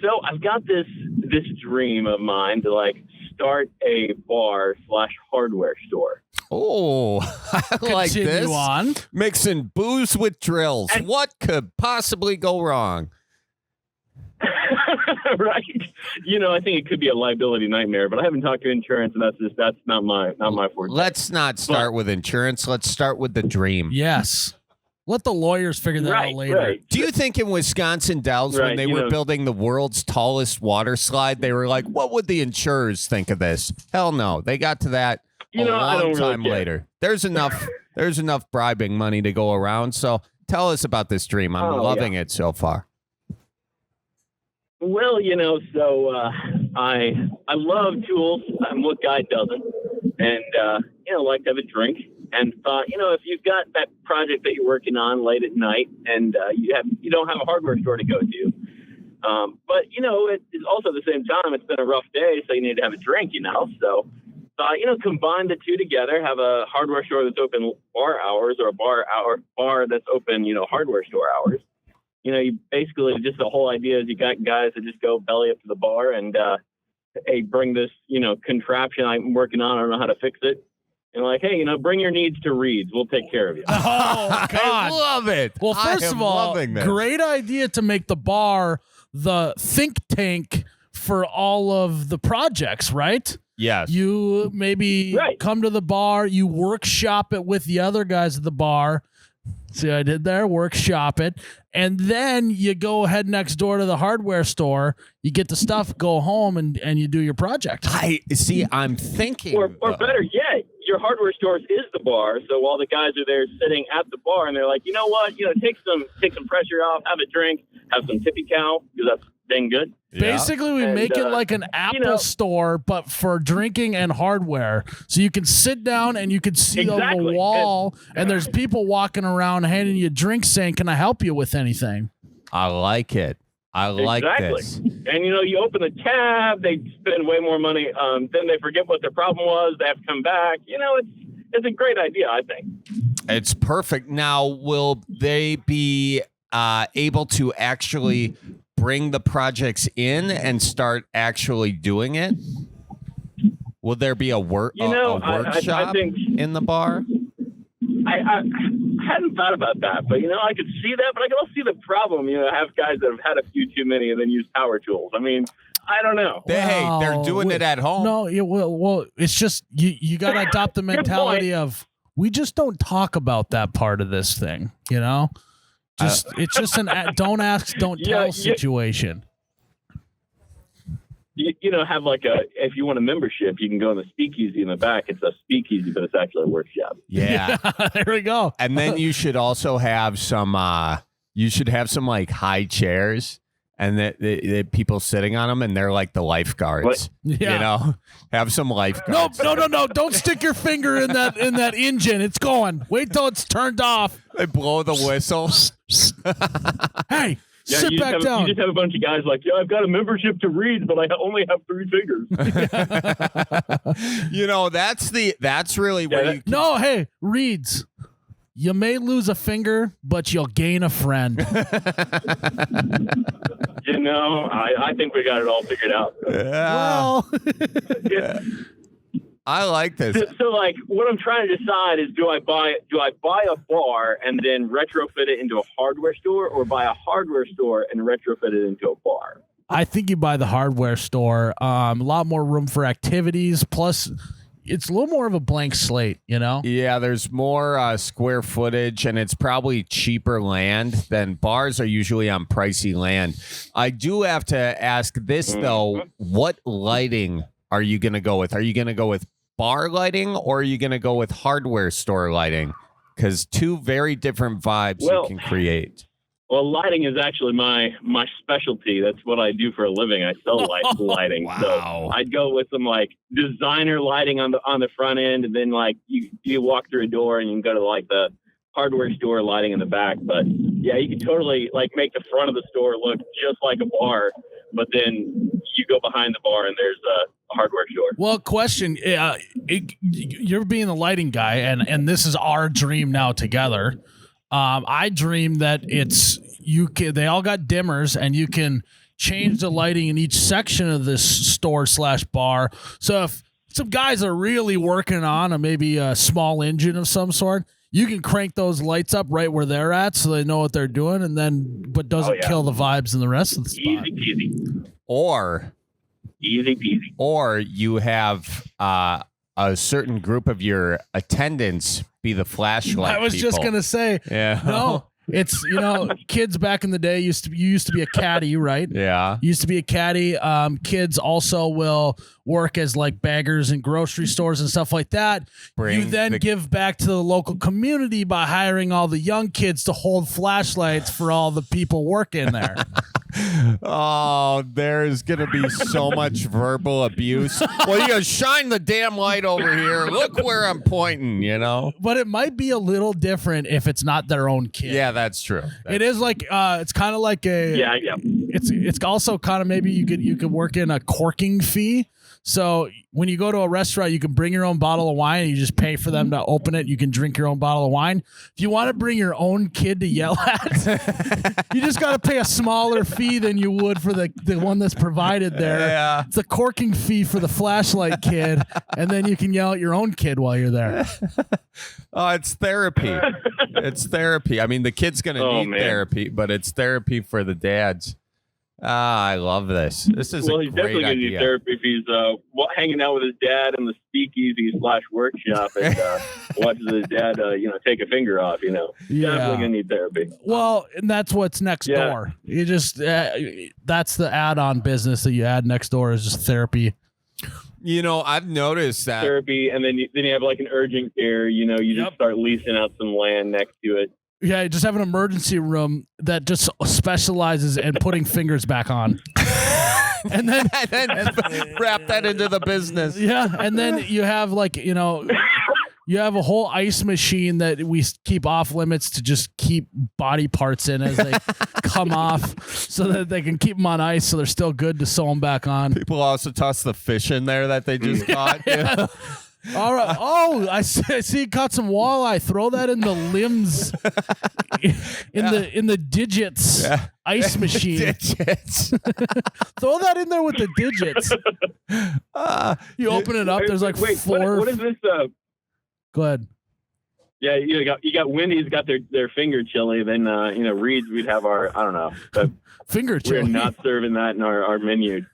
So I've got this dream of mine to like start a bar / hardware store. Oh, I like Continue this. on. Mixing booze with drills. What could possibly go wrong? Right. I think it could be a liability nightmare, but I haven't talked to insurance, and that's not my forte. Let's not start with insurance. Let's start with the dream. Yes. Let the lawyers figure that out later. Right. Do you think in Wisconsin Dells, when they were building the world's tallest water slide, they were like, what would the insurers think of this? Hell no. They got to that a long time later. There's enough bribing money to go around. So tell us about this dream. I'm loving it so far. Well, so I love tools. What guy doesn't? And like to have a drink. And thought, if you've got that project that you're working on late at night, and you don't have a hardware store to go to, but it's also at the same time it's been a rough day, so you need to have a drink. So thought, combine the two together, have a hardware store that's open bar hours, or a bar that's open hardware store hours. You basically, just the whole idea is you got guys that just go belly up to the bar and hey, bring this contraption I'm working on. I don't know how to fix it. And like, hey, bring your needs to Reed's. We'll take care of you. Oh, God. I love it. Well, first of all, great idea to make the bar the think tank for all of the projects, right? Yes. You maybe come to the bar, you workshop it with the other guys at the bar. See what I did there? Workshop it. And then you go head next door to the hardware store, you get the stuff, go home, and you do your project. I'm thinking. Or better yet, your hardware store is the bar. So while the guys are there sitting at the bar, and they're like, you know what? Take some pressure off, have a drink, have some tippy cow, because that's dang good. Yeah. Basically, we make it like an Apple store, but for drinking and hardware. So you can sit down and you can see on the wall, and there's people walking around handing you drinks saying, can I help you with anything? I like it. I like this. And, you open the tab, they spend way more money. Then they forget what their problem was. They have to come back. It's a great idea, I think. It's perfect. Now, will they be able to actually bring the projects in and start actually doing it? Will there be a workshop I think, in the bar? I hadn't thought about that, but I could see that, but I can also see the problem. Have guys that have had a few too many and then use power tools. I mean, I don't know. They're doing it at home. No, well, it's just you got to adopt the mentality of we just don't talk about that part of this thing. It's just an don't ask, don't tell situation. Have like if you want a membership, you can go in the speakeasy in the back. It's a speakeasy, but it's actually a workshop. Yeah. There we go. And then you should also have some like high chairs, and the people sitting on them, and they're like the lifeguards. Yeah. Have some lifeguards. No. Don't stick your finger in that engine. It's going. Wait till it's turned off. They blow the whistle. Hey. Sit back down. You just have a bunch of guys like, I've got a membership to Reed's, but I only have 3 fingers. That's really where you can... No, hey, Reed's. You may lose a finger, but you'll gain a friend. I think we got it all figured out. Well, I like this. So, like, what I'm trying to decide is, do I buy a bar and then retrofit it into a hardware store, or buy a hardware store and retrofit it into a bar? I think you buy the hardware store. A lot more room for activities. Plus, it's a little more of a blank slate, Yeah, there's more square footage, and it's probably cheaper land than bars are usually on pricey land. I do have to ask this, though. What lighting are you going to go with? Are you going to go with bar lighting, or are you going to go with hardware store lighting? Because two very different vibes you can create. Well, lighting is actually my specialty. That's what I do for a living. I sell lighting. Wow. So I'd go with some like designer lighting on the front end, and then like you walk through a door and you can go to like the hardware store lighting in the back. But yeah, you can totally like make the front of the store look just like a bar, but then you go behind the bar and there's a hardware store. Well, question, you're being the lighting guy, and this is our dream now together. I dream that they all got dimmers, and you can change the lighting in each section of this store/bar. So if some guys are really working on maybe a small engine of some sort, you can crank those lights up right where they're at so they know what they're doing, and then but doesn't kill the vibes in the rest of the spot. Easy peasy. Easy peasy. Or you have a certain group of your attendants be the flashlight. I was just gonna say, no. It's, kids back in the day you used to be a caddy, right? Yeah. You used to be a caddy. Kids also will work as like baggers in grocery stores and stuff like that. You then give back to the local community by hiring all the young kids to hold flashlights for all the people working there. Oh, there's going to be so much verbal abuse. Well, you shine the damn light over here. Look where I'm pointing, But it might be a little different if it's not their own kid. Yeah, that's true. It is like it's kind of like a It's also kind of maybe you could work in a corking fee. So when you go to a restaurant, you can bring your own bottle of wine and you just pay for them to open it. You can drink your own bottle of wine. If you want to bring your own kid to yell at, you just got to pay a smaller fee than you would for the one that's provided there. Yeah. It's a corking fee for the flashlight kid, and then you can yell at your own kid while you're there. Oh, it's therapy. It's therapy. I mean, the kid's going to need therapy, but it's therapy for the dads. I love this. This is he's great definitely going to need therapy if he's hanging out with his dad in the speakeasy/workshop and watches his dad, take a finger off. Definitely going to need therapy. Well, and that's what's next door. You just that's the add-on business that you add next door is just therapy. I've noticed that therapy, and then you have like an urgent care. You just start leasing out some land next to it. Yeah, just have an emergency room that just specializes in putting fingers back on. and then wrap that into the business. Yeah, and then you have you have a whole ice machine that we keep off limits to just keep body parts in as they come off so that they can keep them on ice so they're still good to sew them back on. People also toss the fish in there that they just caught. Yeah. All right. Oh, I see you caught some walleye. Throw that in the limbs, in the digits ice machine. Digits. Throw that in there with the digits. You open it up. There's like four. What is this? Go ahead. Yeah, you got Wendy's got their finger chili. Then Reed's we'd have our finger chili. We're not serving that in our menu.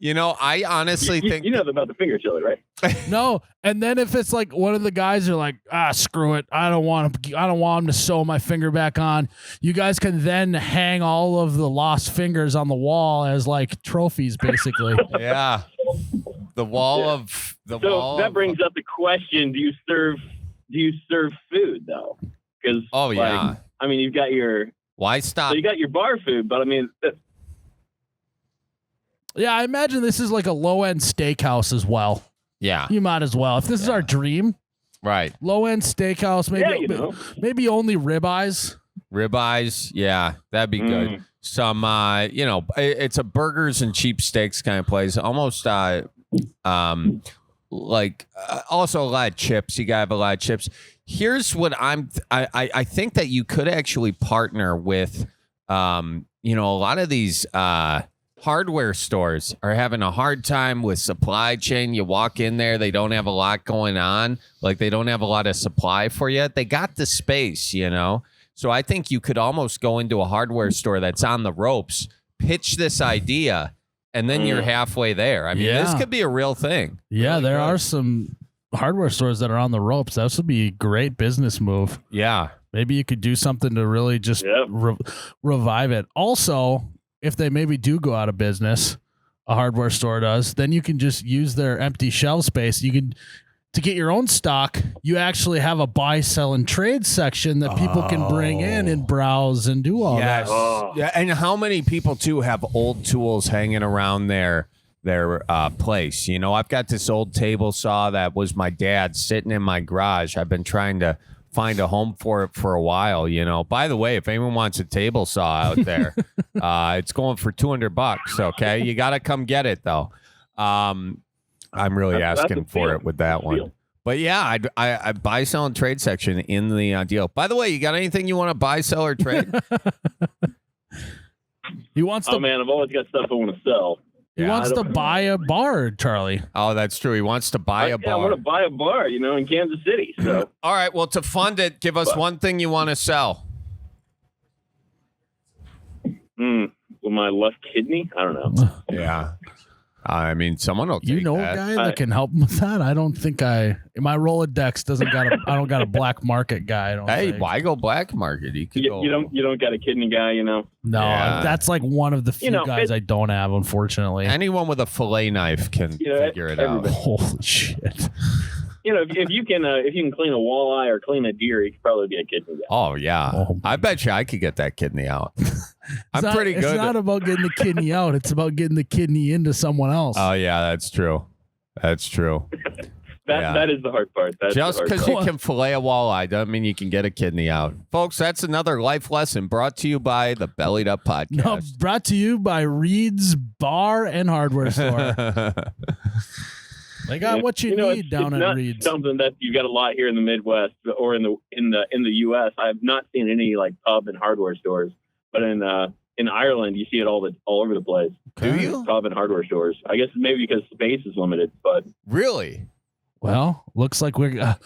I honestly think you know about the finger chili, right? No, and then if it's like one of the guys are like, screw it, I don't want him to sew my finger back on. You guys can then hang all of the lost fingers on the wall as like trophies, basically. Yeah, the wall of the wall. So that brings up the question: Do you serve food though? Because I mean, you've got your. Why stop? So you got your bar food, but I mean. Yeah, I imagine this is like a low-end steakhouse as well. Yeah. You might as well. If this is our dream. Right. Low-end steakhouse, maybe only ribeyes. Ribeyes, yeah, that'd be good. Some, it's a burgers and cheap steaks kind of place. Almost, also a lot of chips. You gotta have a lot of chips. Here's what I think that you could actually partner with, a lot of these hardware stores are having a hard time with supply chain. You walk in there, they don't have a lot going on. Like they don't have a lot of supply for you. They got the space, So I think you could almost go into a hardware store that's on the ropes, pitch this idea, and then you're halfway there. I mean, this could be a real thing. Yeah, there are some hardware stores that are on the ropes. That would be a great business move. Yeah. Maybe you could do something to really just revive it. Also, if they maybe do go out of business, a hardware store does, then you can just use their empty shelf space. You can, to get your own stock, you actually have a buy, sell, and trade section that people can bring in and browse and do all that. Yeah, and how many people too have old tools hanging around their place? I've got this old table saw that was my dad's sitting in my garage. I've been trying to find a home for it for a while. By the way, if anyone wants a table saw out there, it's going for $200. Okay, you got to come get it though. I'm really asking for it with that one. But yeah, I buy, sell, and trade section in the deal. By the way, you got anything you want to buy, sell, or trade? He wants to. Oh man, I've always got stuff I want to sell. He wants to buy a bar, Charlie. Oh, that's true. He wants to buy a bar. I want to buy a bar, in Kansas City. So. All right. Well, to fund it, give us one thing you want to sell. With my left kidney? I don't know. Yeah. I mean, someone will take a guy that can help him with that? I don't think my Rolodex I don't got a black market guy. I don't think. Why go black market? You could go. You don't got a kidney guy, No, that's like one of the few guys I don't have, unfortunately. Anyone with a fillet knife can figure it out. Holy shit. If you can clean a walleye or clean a deer, you could probably be a kidney guy. Oh yeah, I bet you I could get that kidney out. I'm pretty good. It's not about getting the kidney out. It's about getting the kidney into someone else. Oh yeah, that's true. That's true. That is the hard part. Just because you can fillet a walleye doesn't mean you can get a kidney out. Folks, that's another life lesson brought to you by the Bellied Up Podcast. No, brought to you by Reed's Bar and Hardware Store. They got what you need down at Reed's. Something that you got a lot here in the Midwest or in the U.S. I've not seen any like pub and hardware stores, but in Ireland you see it all over the place. Do you? Pub and hardware stores. I guess maybe because space is limited, but really. Well, looks like we're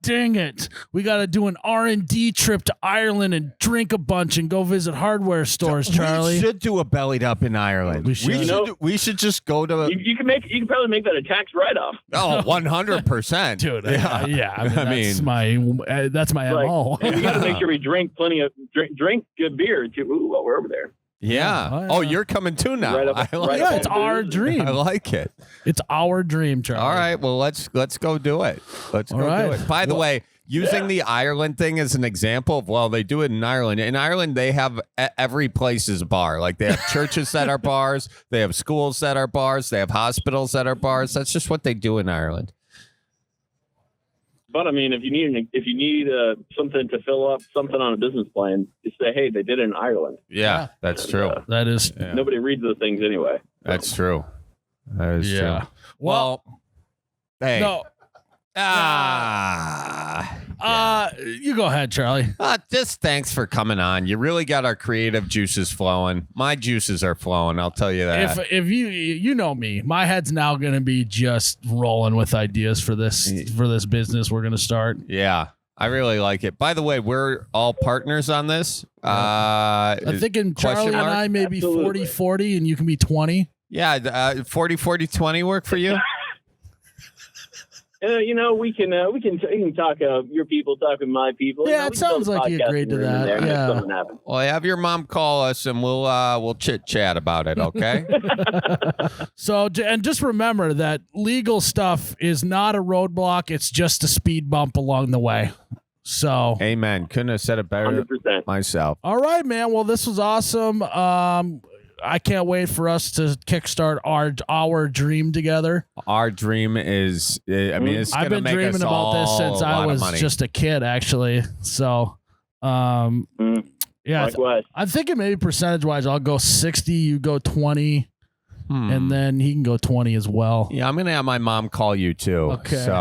dang it. We got to do an R&D trip to Ireland and drink a bunch and go visit hardware stores, Charlie. We should do a bellied up in Ireland. We should. We should just go to You can probably make that a tax write-off. Oh, 100%. Dude, that's my MO. We got to make sure we drink plenty of drink good beer too while we're over there. Yeah. Oh, you're coming too now. It's our dream. I like it. It's our dream, Charlie. All right. Well, let's go do it. Let's go do it. By the way, using the Ireland thing as an example, they do it in Ireland. In Ireland, they have every place is a bar. Like they have churches that are bars. They have schools that are bars. They have hospitals that are bars. That's just what they do in Ireland. But I mean, if you need something to fill up something on a business plan, just say, "Hey, they did it in Ireland." Yeah, that's true. That is. Nobody reads those things anyway. That's true. That is true. Well, hey. No. You go ahead, Charlie. Just thanks for coming on. You really got our creative juices flowing. My juices are flowing. I'll tell you that. If you know me, my head's now going to be just rolling with ideas for this business we're going to start. Yeah. I really like it. By the way, we're all partners on this. I'm thinking Charlie and I may be 40-40 and you can be 20. Yeah. 40-40-20 work for you? We can talk. Your people talk with my people. Yeah, it sounds like you agreed to that. Yeah. Well, have your mom call us, and we'll chit chat about it. Okay. So, and just remember that legal stuff is not a roadblock; it's just a speed bump along the way. So, amen. Couldn't have said it better 100%. myself. All right, man. Well, this was awesome. I can't wait for us to kickstart our dream together. Our dream is, it's I've been dreaming about this since I was just a kid, actually. So, Likewise. I'm thinking maybe percentage-wise, I'll go 60, you go 20, and then he can go 20 as well. Yeah, I'm going to have my mom call you, too. Okay. So,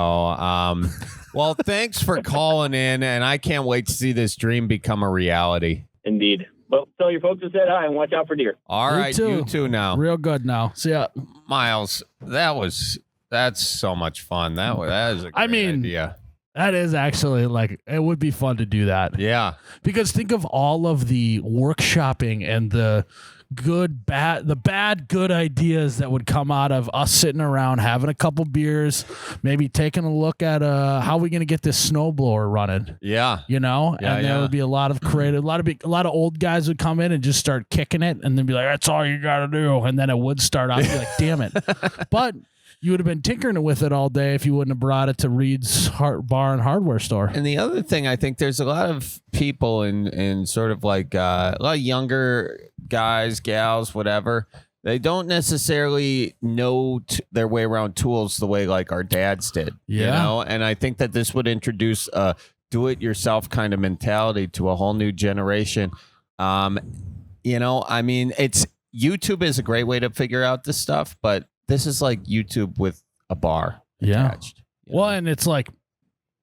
well, thanks for calling in, and I can't wait to see this dream become a reality. Indeed. Well, tell your folks to say hi and watch out for deer. All right, you too now. Real good now. See ya. Myles, that's so much fun. That is a great idea. That is actually it would be fun to do that. Yeah. Because think of all of the workshopping and the bad, good ideas that would come out of us sitting around having a couple beers, maybe taking a look at how are we going to get this snowblower running. Yeah. And there would be a lot of creative, a lot of old guys would come in and just start kicking it and then be like, that's all you got to do. And then it would start out, be like, damn it. But you would have been tinkering with it all day if you wouldn't have brought it to Reed's Bar and Hardware Store. And the other thing, I think there's a lot of people in sort of like a lot of younger guys, gals, whatever. They don't necessarily know their way around tools the way like our dads did. Yeah. And I think that this would introduce a do-it-yourself kind of mentality to a whole new generation. It's YouTube is a great way to figure out this stuff, but this is like YouTube with a bar attached. Well, and it's like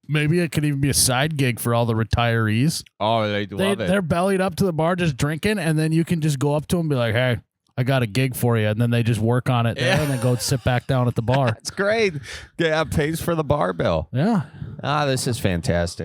Maybe it could even be a side gig for all the retirees. Oh, they love it. They're bellied up to the bar just drinking, and then you can just go up to them and be like, hey, I got a gig for you. And then they just work on it there and then go sit back down at the bar. It's great. Yeah, pays for the bar bill. Yeah. This is fantastic.